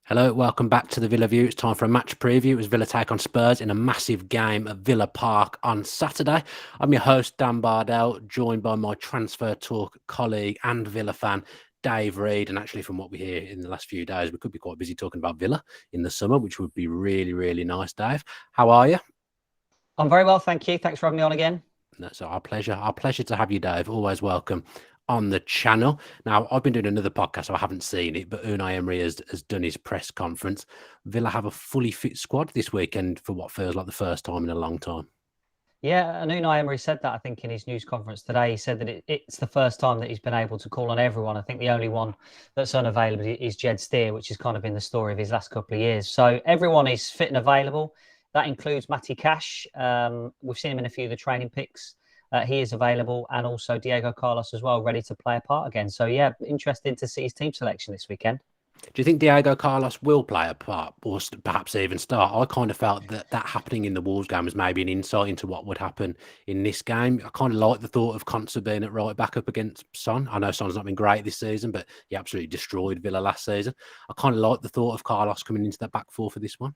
Hello, welcome back to the Villa View. It's time for a match preview. It was Villa take on Spurs in a massive game at Villa Park on Saturday. I'm your host, Dan Bardell, joined by my Transfer Talk colleague and Villa fan, Dave Reed. And actually, from what we hear in the last few days, we could be quite busy talking about Villa in the summer, which would be really, really nice, Dave. How are you? I'm very well, thank you. Thanks for having me on again. That's our pleasure. Our pleasure to have you, Dave. Always welcome on the channel. Now, I've been doing another podcast, so I haven't seen it, but Unai Emery has done his press conference. Villa have a fully fit squad this weekend for what feels like the first time in a long time. Yeah, and Unai Emery said that, I think, in his news conference today. He said that it's the first time that he's been able to call on everyone. I think the only one that's unavailable is Jed Steer, which has kind of been the story of his last couple of years. So everyone is fit and available. That includes Matty Cash. We've seen him in a few of the training pics. He is available, and also Diego Carlos as well, ready to play a part again. So, yeah, interesting to see his team selection this weekend. Do you think Diego Carlos will play a part or perhaps even start? I kind of felt that happening in the Wolves game was maybe an insight into what would happen in this game. I kind of like the thought of Konsa being at right back up against Son. I know Son's not been great this season, but he absolutely destroyed Villa last season. I kind of like the thought of Carlos coming into that back four for this one.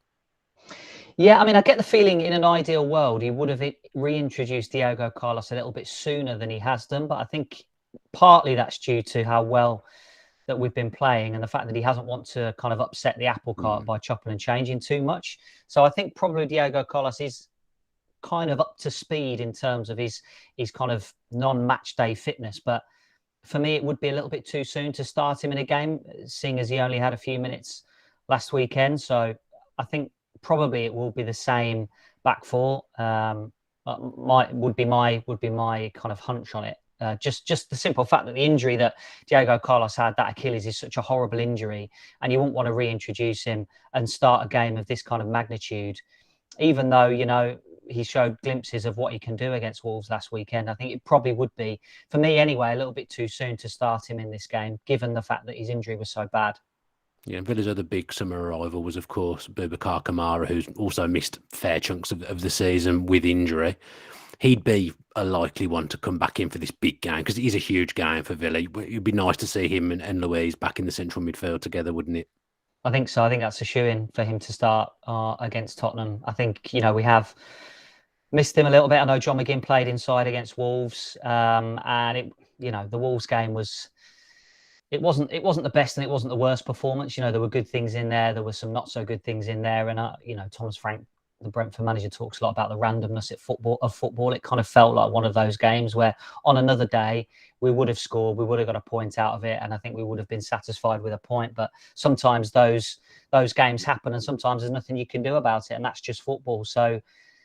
Yeah, I mean, I get the feeling in an ideal world, he would have reintroduced Diego Carlos a little bit sooner than he has done. But I think partly that's due to how well that we've been playing and the fact that he hasn't want to kind of upset the apple cart by chopping and changing too much. So I think probably Diego Carlos is kind of up to speed in terms of his kind of non-match day fitness. But for me, it would be a little bit too soon to start him in a game, seeing as he only had a few minutes last weekend. So I think probably it will be the same back four. Would be my kind of hunch on it. Just the simple fact that the injury that Diego Carlos had, that Achilles, is such a horrible injury, and you wouldn't want to reintroduce him and start a game of this kind of magnitude, even though, you know, he showed glimpses of what he can do against Wolves last weekend. I think it probably would be, for me anyway, a little bit too soon to start him in this game, given the fact that his injury was so bad. Yeah, Villa's other big summer arrival was, of course, Boubacar Kamara, who's also missed fair chunks of the season with injury. He'd be a likely one to come back in for this big game because it is a huge game for Villa. It'd be nice to see him and Louise back in the central midfield together, wouldn't it? I think so. I think that's a shoe-in for him to start against Tottenham. I think, you know, we have missed him a little bit. I know John McGinn played inside against Wolves, and the Wolves game it wasn't the best and it wasn't the worst performance. You know, there were good things in there. There were some not so good things in there. And, Thomas Frank, the Brentford manager, talks a lot about the randomness of football. It kind of felt like one of those games where on another day we would have scored, we would have got a point out of it, and I think we would have been satisfied with a point. But sometimes those games happen, and sometimes there's nothing you can do about it, and that's just football. So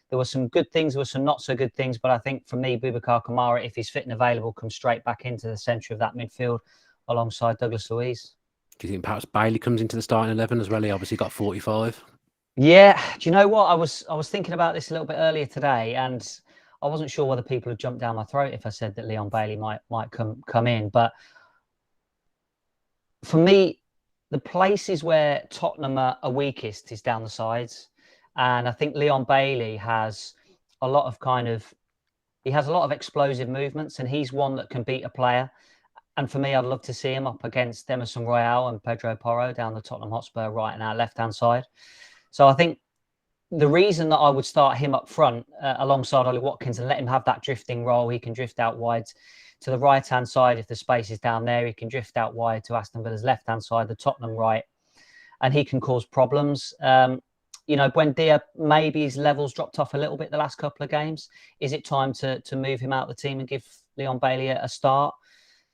there were some good things, there were some not so good things, but I think for me, Boubacar Kamara, if he's fit and available, comes straight back into the centre of that midfield alongside Douglas Luiz. Do you think perhaps Bailey comes into the starting 11 as well? He obviously got 45. Yeah, do you know what? I was thinking about this a little bit earlier today, and I wasn't sure whether people had jumped down my throat if I said that Leon Bailey might come in. But for me, the places where Tottenham are weakest is down the sides. And I think Leon Bailey has a lot of explosive movements, and he's one that can beat a player. And for me, I'd love to see him up against Emerson Royale and Pedro Porro down the Tottenham Hotspur right and our left-hand side. So I think the reason that I would start him up front alongside Ollie Watkins and let him have that drifting role, he can drift out wide to the right-hand side if the space is down there. He can drift out wide to Aston Villa's left-hand side, the Tottenham right, and he can cause problems. Buendia, maybe his levels dropped off a little bit the last couple of games. Is it time to move him out of the team and give Leon Bailey a start?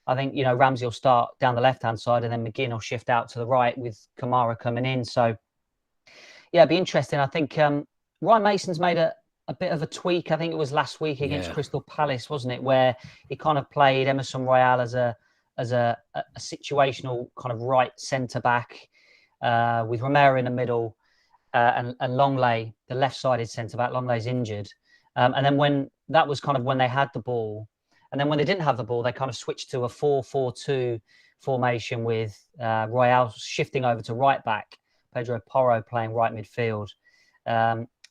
I think, Ramsey will start down the left-hand side and then McGinn will shift out to the right with Kamara coming in. So, yeah, it'd be interesting. I think Ryan Mason's made a bit of a tweak. I think it was last week against Crystal Palace, wasn't it? Where he kind of played Emerson Royale as a situational kind of right centre-back with Romero in the middle and Longley, the left-sided centre-back. Longley's injured. And then when they had the ball, and then when they didn't have the ball, they kind of switched to a 4-4-2 formation with Royale shifting over to right back, Pedro Porro playing right midfield.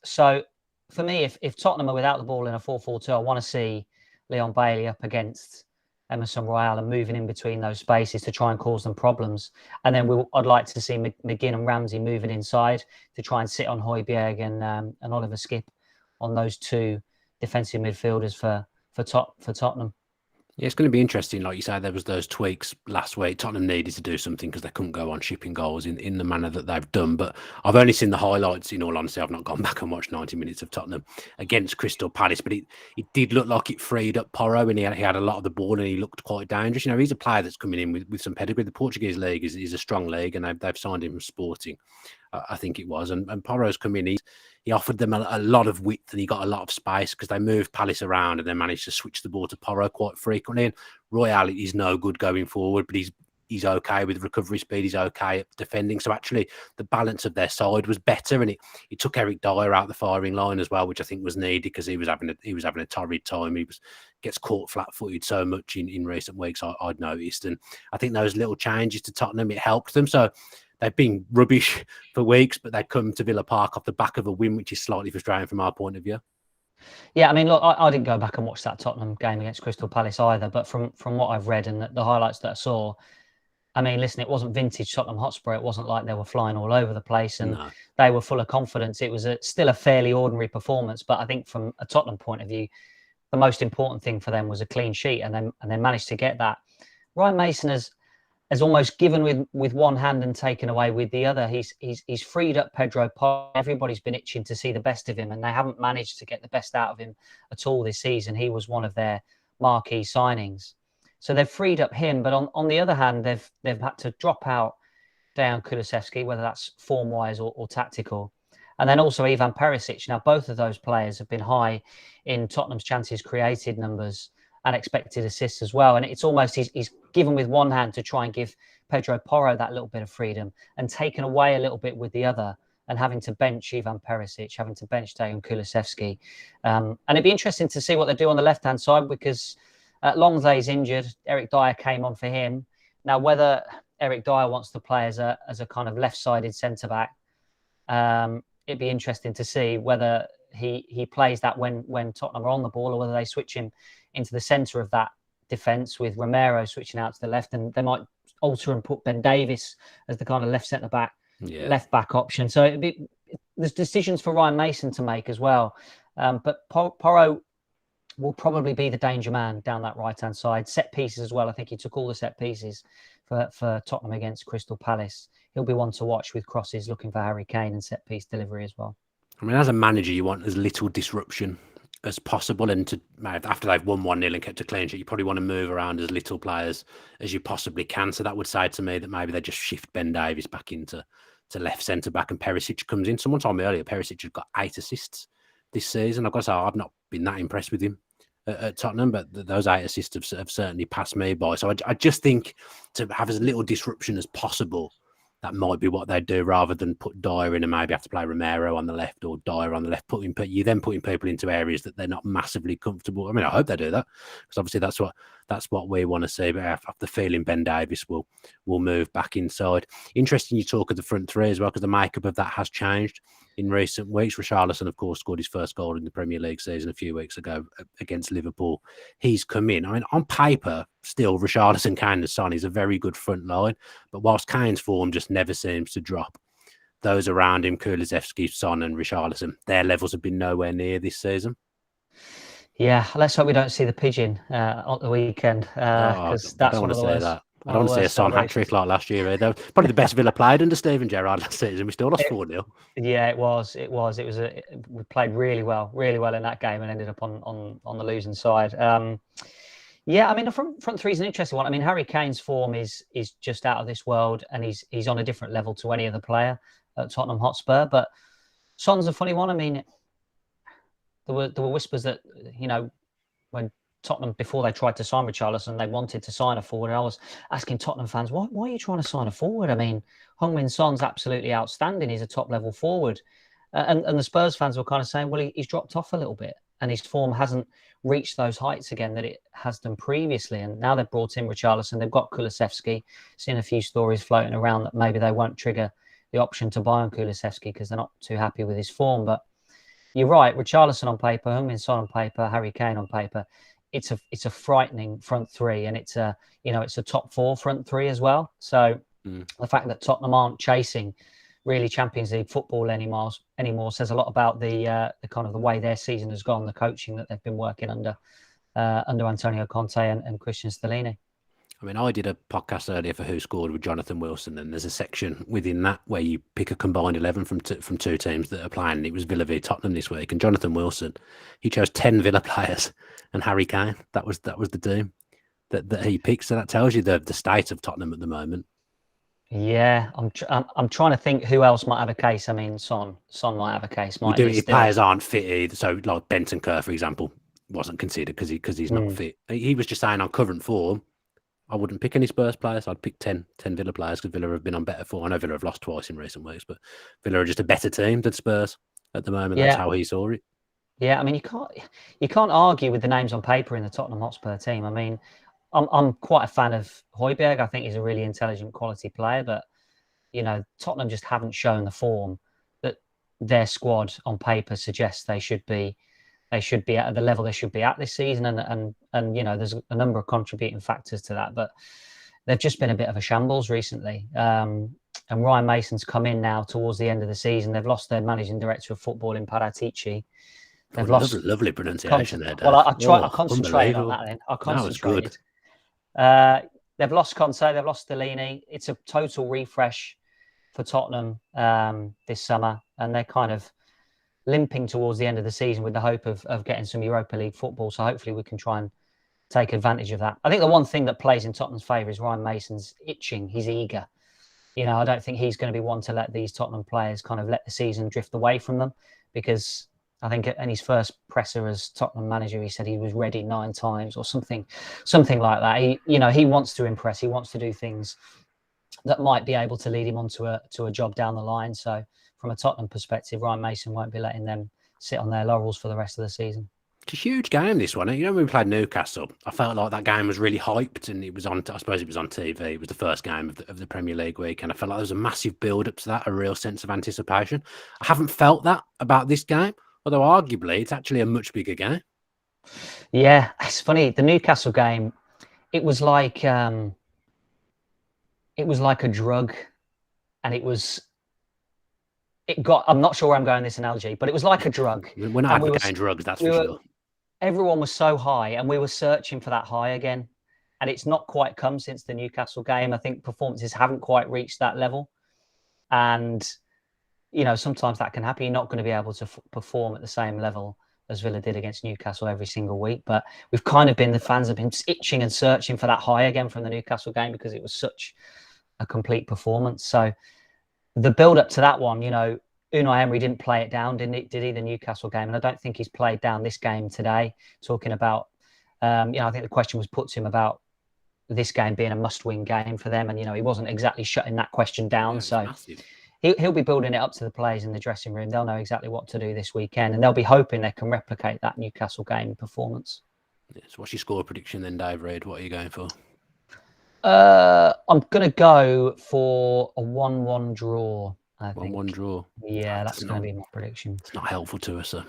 So for me, if Tottenham are without the ball in a 4-4-2, I want to see Leon Bailey up against Emerson Royale and moving in between those spaces to try and cause them problems. And then I'd like to see McGinn and Ramsey moving inside to try and sit on Højbjerg and Oliver Skip on those two defensive midfielders for Tottenham. Yeah, it's going to be interesting. Like you say, there was those tweaks last week. Tottenham needed to do something because they couldn't go on shipping goals in the manner that they've done. But I've only seen the highlights, in all honesty. I've not gone back and watched 90 minutes of Tottenham against Crystal Palace. But it did look like it freed up Porro, and he had a lot of the ball and he looked quite dangerous. He's a player that's coming in with some pedigree. The Portuguese league is a strong league, and they've signed him from Sporting, I think it was. And Porro's come in. He offered them a lot of width and he got a lot of space because they moved Palace around and then managed to switch the ball to Porro quite frequently. And Royale is no good going forward, but he's okay with recovery speed. He's okay at defending. So actually, the balance of their side was better, and it took Eric Dyer out the firing line as well, which I think was needed because he was having a torrid time. He gets caught flat-footed so much in recent weeks. I'd noticed, and I think those little changes to Tottenham, it helped them. So they've been rubbish for weeks, but they come to Villa Park off the back of a win, which is slightly frustrating from our point of view. Yeah, I mean, look, I didn't go back and watch that Tottenham game against Crystal Palace either, but from what I've read and the highlights that I saw, I mean, listen, it wasn't vintage Tottenham Hotspur. It wasn't like they were flying all over the place and they were full of confidence. It was still a fairly ordinary performance, but I think from a Tottenham point of view, the most important thing for them was a clean sheet, and they managed to get that. Ryan Mason has almost given with one hand and taken away with the other. He's freed up Pedro Porro. Everybody's been itching to see the best of him, and they haven't managed to get the best out of him at all this season. He was one of their marquee signings. So they've freed up him, but on the other hand, they've had to drop out Dejan Kulusevski, whether that's form-wise or tactical. And then also Ivan Perisic. Now, both of those players have been high in Tottenham's chances created numbers and expected assists as well. And it's almost he's given with one hand to try and give Pedro Porro that little bit of freedom and taken away a little bit with the other, and having to bench Ivan Perisic, having to bench Dejan Kulusevski. And it'd be interesting to see what they do on the left-hand side because Longlay's injured. Eric Dyer came on for him. Now, whether Eric Dyer wants to play as a kind of left-sided centre-back, it'd be interesting to see whether he plays that when Tottenham are on the ball, or whether they switch him into the centre of that defence with Romero switching out to the left, and they might alter and put Ben Davies as the kind of left centre-back, left back option. So there's decisions for Ryan Mason to make as well. But Porro will probably be the danger man down that right-hand side. Set pieces as well. I think he took all the set pieces for Tottenham against Crystal Palace. He'll be one to watch with crosses, looking for Harry Kane and set piece delivery as well. I mean, as a manager, you want as little disruption as possible, and after they've won 1-0 and kept a clean sheet, you probably want to move around as little players as you possibly can. So that would say to me that maybe they just shift Ben Davies back into left centre back and Perisic comes in. Someone told me earlier Perisic has got 8 assists this season. I've got to say I've not been that impressed with him at Tottenham, but those 8 assists have certainly passed me by. So I just think to have as little disruption as possible, that might be what they do, rather than put Dyer in and maybe have to play Romero on the left or Dyer on the left. You're then putting people into areas that they're not massively comfortable. I mean, I hope they do that, because obviously that's what we want to see. But I have the feeling Ben Davies will move back inside. Interesting you talk of the front three as well, because the makeup of that has changed in recent weeks. Richarlison, of course, scored his first goal in the Premier League season a few weeks ago against Liverpool. He's come in. I mean, on paper, still, Richarlison, Kane and Son is a very good front line. But whilst Kane's form just never seems to drop, those around him, Kulusevski, Son and Richarlison, their levels have been nowhere near this season. Yeah, let's hope we don't see the pigeon on the weekend, because that's one of the worst. I don't want to see a Son hat-trick like last year either. Probably the best Villa played under Steven Gerrard last season. We still lost 4-0. Yeah, it was. We played really well in that game and ended up on the losing side. Yeah, I mean, the front three is an interesting one. I mean, Harry Kane's form is just out of this world, and he's on a different level to any other player at Tottenham Hotspur. But Son's a funny one. I mean, there were whispers that, when Tottenham, before they tried to sign Richarlison, they wanted to sign a forward. And I was asking Tottenham fans, why are you trying to sign a forward? I mean, Heung-min Son's absolutely outstanding. He's a top-level forward. And the Spurs fans were kind of saying, well, he's dropped off a little bit, and his form hasn't reached those heights again that it has done previously. And now they've brought in Richarlison. They've got Kulusevski. Seen a few stories floating around that maybe they won't trigger the option to buy on Kulusevski because they're not too happy with his form. But you're right, Richarlison on paper, Heung-min Son on paper, Harry Kane on paper. it's a frightening front three, and it's a top four front three as well. So the fact that Tottenham aren't chasing really Champions League football anymore says a lot about the kind of the way their season has gone, the coaching that they've been working under Antonio Conte and Christian Stellini. I mean, I did a podcast earlier for Who Scored with Jonathan Wilson, and there's a section within that where you pick a combined 11 from two teams that are playing. It was Villa v Tottenham this week, and Jonathan Wilson, he chose 10 Villa players and Harry Kane. That was the team that he picked. So that tells you the state of Tottenham at the moment. Yeah, I'm trying to think who else might have a case. I mean, Son might have a case. If players aren't fit either. So like Benton Kerr, for example, wasn't considered because he's not fit. He was just saying on current form, I wouldn't pick any Spurs players. I'd pick 10 Villa players because Villa have been on better form. I know Villa have lost twice in recent weeks, but Villa are just a better team than Spurs at the moment. Yeah. That's how he saw it. Yeah, I mean, you can't argue with the names on paper in the Tottenham Hotspur team. I mean, I'm quite a fan of Højbjerg. I think he's a really intelligent, quality player, but Tottenham just haven't shown the form that their squad on paper suggests they should be at the level they should be at this season, and there's a number of contributing factors to that, but they've just been a bit of a shambles recently. And Ryan Mason's come in now towards the end of the season. They've lost their managing director of football in Paratici. They've lost lovely pronunciation there, Dave. Well, I concentrated on that then. I concentrated. That was good. They've lost Conte, they've lost Stellini. It's a total refresh for Tottenham this summer, and they're kind of limping towards the end of the season with the hope of getting some Europa League football. So hopefully we can try and take advantage of that. I think the one thing that plays in Tottenham's favour is Ryan Mason's itching. He's eager. I don't think he's going to be one to let these Tottenham players kind of let the season drift away from them, because I think in his first presser as Tottenham manager, he said he was ready 9 times or something like that. He wants to impress. He wants to do things that might be able to lead him onto a job down the line. So from a Tottenham perspective, Ryan Mason won't be letting them sit on their laurels for the rest of the season. It's a huge game, this one. When we played Newcastle, I felt like that game was really hyped, and it was on. I suppose it was on TV. It was the first game of the Premier League week, and I felt like there was a massive build-up to that, a real sense of anticipation. I haven't felt that about this game, although arguably it's actually a much bigger game. Yeah, it's funny. The Newcastle game, it was like a drug, and I'm not sure where I'm going with this analogy, but it was like a drug. We're not advocating drugs, that's for sure. Everyone was so high, and we were searching for that high again. And it's not quite come since the Newcastle game. I think performances haven't quite reached that level. And, sometimes that can happen. You're not going to be able to perform at the same level as Villa did against Newcastle every single week. But we've kind of been, the fans have been itching and searching for that high again from the Newcastle game, because it was such a complete performance. So the build up to that one, Unai Emery didn't play it down, did he, the Newcastle game? And I don't think he's played down this game today, talking about, I think the question was put to him about this game being a must-win game for them. And, he wasn't exactly shutting that question down. Yeah, so he'll be building it up to the players in the dressing room. They'll know exactly what to do this weekend, and they'll be hoping they can replicate that Newcastle game performance. Yeah, so what's your score prediction then, Dave Reid? What are you going for? I'm going to go for a 1-1 draw. 1-1 draw. Yeah, that's going to be my prediction. It's not helpful to us, sir.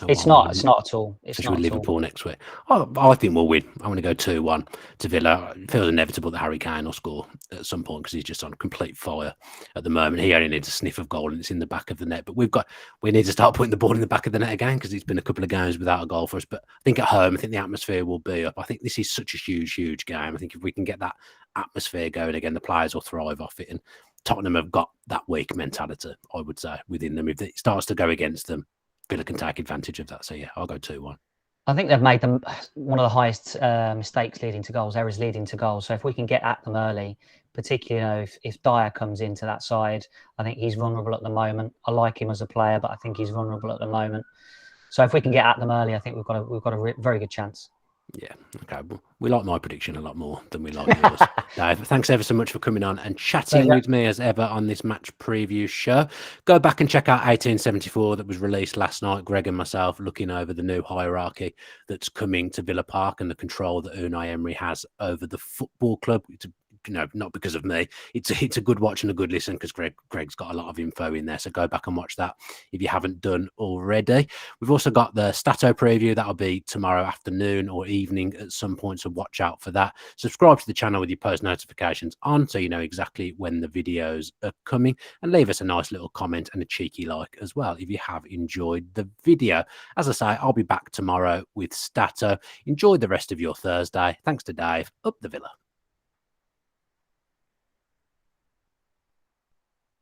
It's not at all. Especially with Liverpool next week. I think we'll win. I'm going to go 2-1 to Villa. It feels inevitable that Harry Kane will score at some point, because he's just on complete fire at the moment. He only needs a sniff of goal, and it's in the back of the net. But we need to start putting the ball in the back of the net again, because it's been a couple of games without a goal for us. But I think at home, I think the atmosphere will be up. I think this is such a huge, huge game. I think if we can get that atmosphere going again, the players will thrive off it. And Tottenham have got that weak mentality, I would say, within them. If it starts to go against them, Villa can take advantage of that. So, yeah, I'll go 2-1. I think they've made them one of the highest mistakes leading to goals, errors leading to goals. So if we can get at them early, particularly if Dyer comes into that side, I think he's vulnerable at the moment. I like him as a player, but I think he's vulnerable at the moment. So if we can get at them early, I think we've got a very good chance. Yeah, okay. Well, we like my prediction a lot more than we like yours. Dave, thanks ever so much for coming on and chatting with me as ever on this match preview show. Go back and check out 1874 that was released last night. Greg and myself looking over the new hierarchy that's coming to Villa Park and the control that Unai Emery has over the football club. It's a not because of me. It's a good watch and a good listen because Greg's got a lot of info in there. So go back and watch that if you haven't done already. We've also got the Stato preview that'll be tomorrow afternoon or evening at some point. So watch out for that. Subscribe to the channel with your post notifications on so you know exactly when the videos are coming, and leave us a nice little comment and a cheeky like as well if you have enjoyed the video. As I say, I'll be back tomorrow with Stato. Enjoy the rest of your Thursday. Thanks to Dave. Up the Villa.